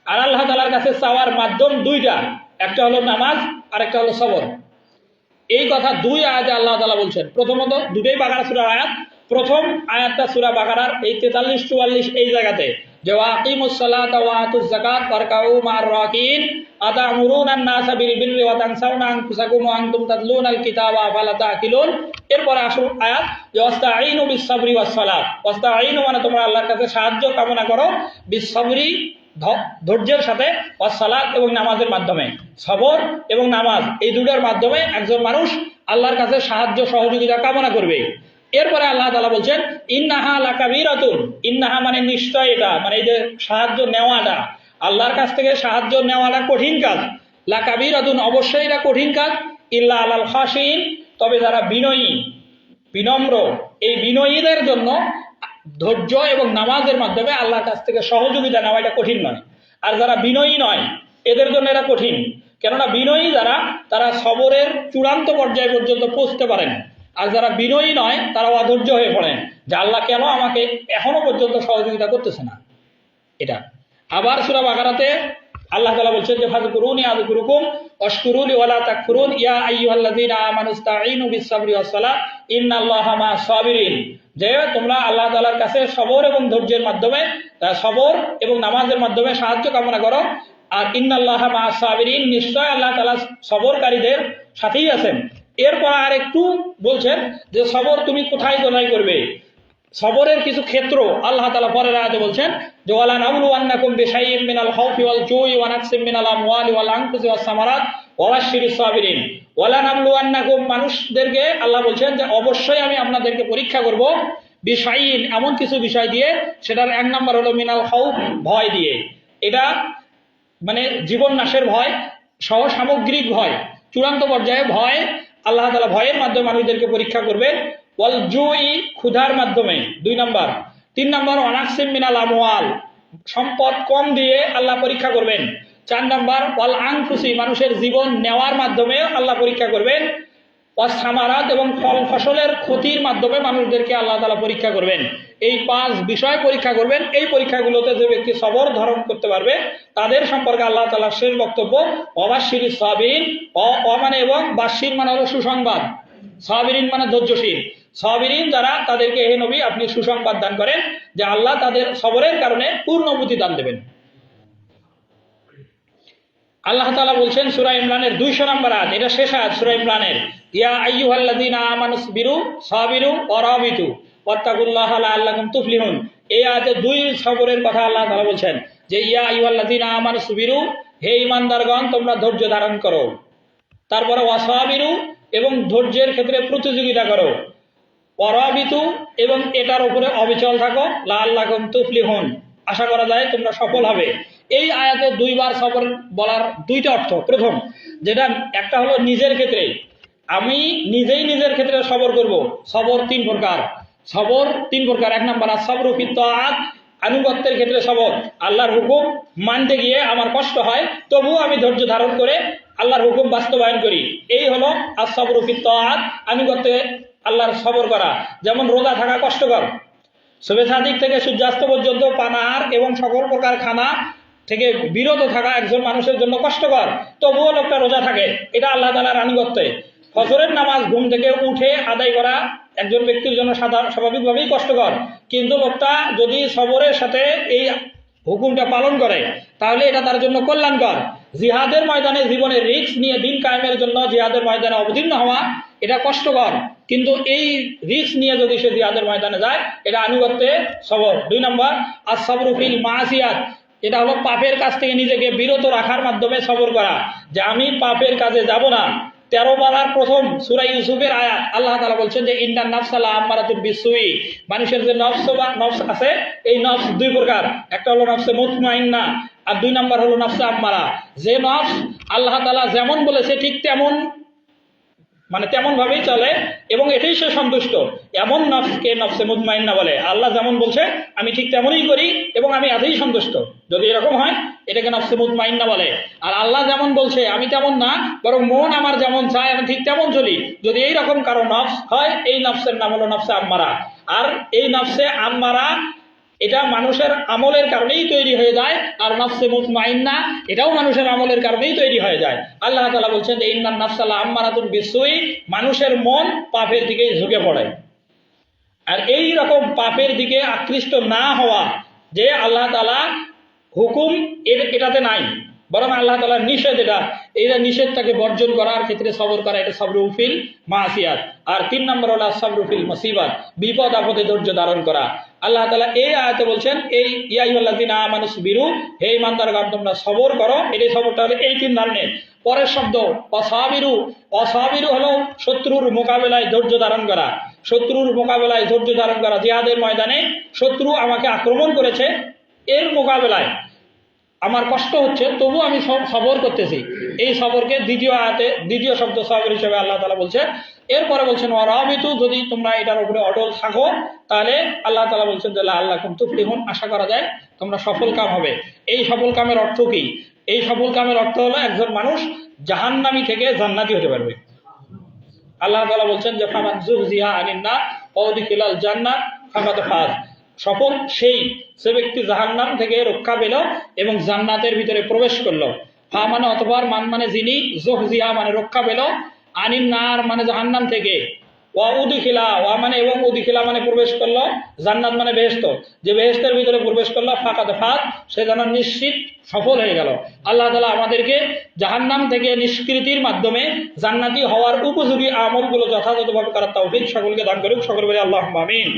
আর আল্লাহ তাআলার কাছে চাওয়ার মাধ্যম দুইটা, একটা হলো নামাজ আর একটা হলো সবর। এই কথা দুই আয়াতে আল্লাহ তাআলা বলছেন। প্রথমত দুটোই বাকারা সূরার আয়াত। প্রথম আয়াতটা সূরা বাকারার এই 43-44 এই জায়গাতে, যে ওয়াকিমুস সালাতা ওয়া আতুজ যাকাত ওয়ারকাউ মা'আর রাকিন আতা'মুরুনা আন-নাসা বিল বিররি ওয়া তানসাউনা আনফুসাকুম ওয়া আনতুম তাতলুনাল কিতাবা আফালা তা'কিলুন। এরপরে আসল আয়াত যে ওয়াস্তাঈনু বিস সাবরি ওয়াস সালাত। ওয়াস্তাঈনু মানে তোমরা আল্লাহর কাছে সাহায্য কামনা করো, বিস সাবরি ধৈর্যের সাথে, সালাত এবং নামাজের মাধ্যমে। সবর এবং নামাজ এই দুটোর মাধ্যমে একজন মানুষ আল্লাহর কাছে সাহায্য সহযোগিতা কামনা করবে। এরপরে আল্লাহ তাআলা বলছেন ইন্নাহা লাকাবীরাতুন। ইন্নাহা মানে নিশ্চয়, এটা মানে এই যে সাহায্য নেওয়াটা, আল্লাহর কাছ থেকে সাহায্য নেওয়াটা কঠিন কাজ। লাকাবীরাতুন অবশ্যই এটা কঠিন কাজ। ইল্লা আলাল খাশিন, তবে যারা বিনয়ী বিনম্র, এই বিনয়ীদের জন্য ধৈর্য এবং নামাজের মাধ্যমে আল্লাহর কাছ থেকে সহযোগিতা নেওয়া এটা কঠিন নয়। আর যারা বিনয়ী নয় এদের জন্য এটা কঠিন, কেননা বিনয়ী যারা তারা সবরের চূড়ান্ত পর্যায় পর্যন্ত পৌঁছতে পারেন। আর যারা বিনয়ী নয় তারা অধৈর্য হয়ে পড়েন, যে আল্লাহ কেন আমাকে এখনো পর্যন্ত সহযোগিতা করতেছে না। এটা আবার সূরা বাকারাতে আল্লাহ তাআলা বলছেন যে ফাযকুরুনি আযকুরুকুম ওয়াশকুরুলি ওয়ালা তাকফুরুন ইয়া আইয়ুহাল্লাযীনা আমানুস্তাঈনু বিস-সাবরি ওয়াস-সালাহ ইন্নাল্লাহা মা'আস সাবিরিন। যে তোমরা আল্লাহ তাআলার কাছে সবর এবং ধৈর্যের মাধ্যমে, সবর এবং নামাজের মাধ্যমে সাহায্য কামনা করো। আর ইন্নাল্লাহা মা'আস সাবিরিন, নিশ্চয় আল্লাহ তাআলা সবরকারীদের সাথেই আছেন। এরপর আর একটু বলছেন যে সবর তুমি কোথায় কোথায় করবে। সবরের কিছু ক্ষেত্র আল্লাহ তাআলা পরের আয়াতে বলছেন যে ওয়ালা নাবলুওয়ান্নাকুম বিশাইইন মিনাল খাউফি ওয়াল জুই ওয়া নাকসিম মিনাল আমওয়ালি ওয়াল আনফুসি ওয়াস সামারাত ওয়া বাশশিরিস সাবিরিন। ওয়ালা নাবলুওয়ান্নাকুম, মানুষদেরকে আল্লাহ বলছেন যে অবশ্যই আমি আপনাদেরকে পরীক্ষা করব, বিশাইইন এমন কিছু বিষয় দিয়ে। সেটার এক নম্বর হলো মিনাল খাউফ, ভয় দিয়ে। এটা মানে জীবন নাশের ভয়, সহ সামগ্রিক ভয়, চূড়ান্ত পর্যায়ে ভয়। আল্লাহ তাআলা ভয়ের মাধ্যমে মানুষদেরকে পরীক্ষা করবেন। ওয়াল জুই, ক্ষুধার মাধ্যমে 2 নম্বর। 3 নম্বর ওয়ানাকসিম মিনাল আমওয়াল, সম্পদ কম দিয়ে আল্লাহ পরীক্ষা করবেন। 4 নম্বর ওয়াল আনফুসি, মানুষের জীবন নেওয়ার মাধ্যমে আল্লাহ পরীক্ষা করবেন। ওয়াস সামারাত, এবং ফল ফসলের ক্ষতির মাধ্যমে মানুষদেরকে আল্লাহ তাআলা পরীক্ষা করবেন। এই 5 বিষয় পরীক্ষা করবেন। এই পরীক্ষাগুলোতে যে ব্যক্তি সবর ধারণ করতে পারবে তাদের সম্পর্কে আল্লাহ তাআলার শেষ বক্তব্য ওয়াবাশশিরিস সাবিরিন। মানে এবং বাশশির মানে হলো সুসংবাদ, সাবিরিন মানে ধৈর্যশীল। সাবিরিন যারা, তাদেরকে হে নবী আপনি সুসংবাদ দান করেন যে আল্লাহ তাদের সবরের কারণে পূর্ণ প্রতিদান দেবেন। আল্লাহ তাআলা বলছেন সূরা ইমরানের 200 নম্বর আয়াত, এটা শেষ আয়াত সূরা ইমরানের, ইয়া আইয়ুহাল্লাযীনা আমানুসবিরু সাবিরু ওয়ারাবিতু ওয়াত্তাকুল্লাহা লাআল্লাকুম তুফলিহুন। এই আয়াতে 2 সবরের কথা আল্লাহ তাআলা বলছেন যে ইয়া আইয়ুহাল্লাযীনা আমানুসবিরু, হে ঈমানদারগণ তোমরা ধৈর্য ধারণ করো। তারপরে ওয়াসাবিরু, এবং ধৈর্যের ক্ষেত্রে প্রতিযোগিতা করো। ওয়ারাবিতু, এবং এটার উপরে অবিচল থাকো। লাআল্লাকুম তুফলিহুন, আশা করা যায় তোমরা সফল হবে। এই আয়াতে 2 বার সবর বলার 2টা অর্থ। প্রথম যেটা, একটা হলো নিজের ক্ষেত্রে, আমি নিজেই নিজের ক্ষেত্রে সবর করব। সবর 3 প্রকার। সবর 3 প্রকার। 1 নম্বর আস-সাবরু ফিত তাআত, আনুগত্যের ক্ষেত্রে সবর। আল্লাহর হুকুম মানতে গিয়ে আমার কষ্ট হয়, তবুও আমি ধৈর্য ধারণ করে আল্লাহর হুকুম বাস্তবায়ন করি। এই হলো আস-সাবরু ফিত তাআত, আনুগত্যে আল্লাহর সবর করা। যেমন রোজা থাকা কষ্টকর, শুভে সাদিক থেকে সূর্যাস্ত পর্যন্ত পানাহার এবং সকল প্রকার খানা থেকে বিরত থাকা একজন মানুষের জন্য কষ্টকর, তবুও লোকটা রোজা থাকে। এটা আল্লাহ তাআলার আনুগত্যে। ফজরের নামাজ ঘুম থেকে উঠে আদায় করা একজন ব্যক্তির জন্য স্বাভাবিকভাবেই কষ্টকর, কিন্তু লোকটা যদি সবরের সাথে এই হুকুমটা পালন করে তাহলে এটা তার জন্য কল্যাণকর। জিহাদের ময়দানে জীবনের রিস্ক নিয়ে দিন কায়েমের জন্য জিহাদের ময়দানে অবতীর্ণ হওয়া এটা কষ্টকর, কিন্তু এই রিস্ক নিয়ে যদি সে জিহাদের ময়দানে যায় এটা আনুগত্যে সবর। 2 নম্বর আস-সাবরু ফিল মাসিয়াত, এটা হলো পাপের কাছ থেকে নিজেকে বিরত রাখার মাধ্যমে সবর করা, যে আমি পাপের কাজে যাব না। 13 পারার প্রথম সূরা ইউসুফের আয়াত, আল্লাহ তাআলা বলছেন যে ইন্নান নাফসা লাআম্মারাতুন বিসসুই, মানুষের যে নফস আছে এই নফস 2 প্রকার। একটা হলো নফসে মুতমাইন্না, আর 2 নম্বর হলো নফসে আম্মারা। যে নফস আল্লাহ তাআলা যেমন বলেছে ঠিক তেমন তেমন ভাবেই চলে এবং এটাই সে সন্তুষ্ট, এমন নফসকে নফসে মুতমাইন্না বলে। আল্লাহ যেমন বলছে আমি ঠিক তেমনই করি এবং আমি এতেই সন্তুষ্ট, যদি এরকম হয় এটাকে নফসে মুতমাইন্না বলে। আর আল্লাহ যেমন বলছে আমি তেমন না, বরং মন আমার যেমন চায় আমি ঠিক তেমন চলি, যদি এইরকম কারো নফস হয় এই নফসের নাম হলো নফসে আম্মারা। আর এই নফসে আম্মারা এটা মানুষের আমলের কারণেই তৈরি হয়ে যায়, আর নফসে মুতমাইন্না এটাও মানুষের আমলের কারণেই তৈরি হয়ে যায়। আল্লাহ তাআলা বলছেন যে ইন্নান নাফসা লাআম্মারাতুন বিসসুই, মানুষের মন পাপের দিকে ঝুঁকে পড়ে। আর এই রকম পাপের দিকে আকৃষ্ট না হওয়া, যে আল্লাহ তাআলা হুকুম এটাতে নাই, বরং আল্লাহ তাআলার নিষেধ, এটা নিষেধটাকে বর্জন করার ক্ষেত্রে সবর করা, এটা সবরু ফিল মাসিয়াত। আর 3 নম্বর হলো সবরু ফিল মুসিবাত, বিপদ আপদে ধৈর্য ধারণ করা। আল্লাহ তাআলা এই আয়াতে বলছেন এই ইয়া আইয়ুহাল্লাযিনা আমানুসবিরু, হে ঈমানদারগণ তোমরা সবর করো। এই সবরটা হলো এই 3 ধরনের। পরের শব্দ অসাবিরু, অসাবিরু হলো শত্রুর মোকাবেলায় ধৈর্য ধারণ করা, শত্রুর মোকাবেলায় ধৈর্য ধারণ করা। জিহাদের ময়দানে শত্রু আমাকে আক্রমণ করেছে, এর মোকাবেলায় আমার কষ্ট হচ্ছে, তবু আমি সবর করতেছি। এই সবরকে দ্বিতীয় আয়াতে দ্বিতীয় শব্দ সবর হিসেবে আল্লাহ তাআলা বলছেন। এরপরে বলছেন ওয়ারাবিতু, যদি তোমরা এটার উপরে অটল থাকো তাহলে আল্লাহ তাআলা বলছেন যে লাআল্লাকুম তুফলিহুন, আশা করা যায় তোমরা সফল কাম হবে। এই সফল কামের অর্থ কি? এই সফল কামের অর্থ হলো একজন মানুষ জাহান্নামী থেকে জান্নাতি হতে পারবে। আল্লাহ তাআলা বলছেন যে ফামান যুহজিহা আনিন নার ওয়া উদখিলাল জান্নাহ ফাকাদ ফাজ, সফল সেই সে ব্যক্তি জাহান্নাম থেকে রক্ষা পেল এবং জান্নাতের ভিতরে প্রবেশ করলো। ফা মানে অতঃপর, মান মানে যিনি, যুহজিহা মানে রক্ষা পেল, আনিন নার মানে জাহান্নাম থেকে, ওয়া উদখিলা, ওয়া মানে এবং, উদখিলা মানে প্রবেশ করলো, জান্নাত মানে বেহেশত, যে বেহেশতের ভিতরে প্রবেশ করলো, ফাকাদ ফাজ সে যেন নিশ্চিত সফল হয়ে গেল। আল্লাহ তাআলা আমাদেরকে জাহান্নাম থেকে নিষ্কৃতির মাধ্যমে জান্নাতি হওয়ার উপযোগী আমলগুলো যথাযথভাবে করার তৌফিক সকলকে দান করুক। সকল বলে আল্লাহুম্মা আমিন।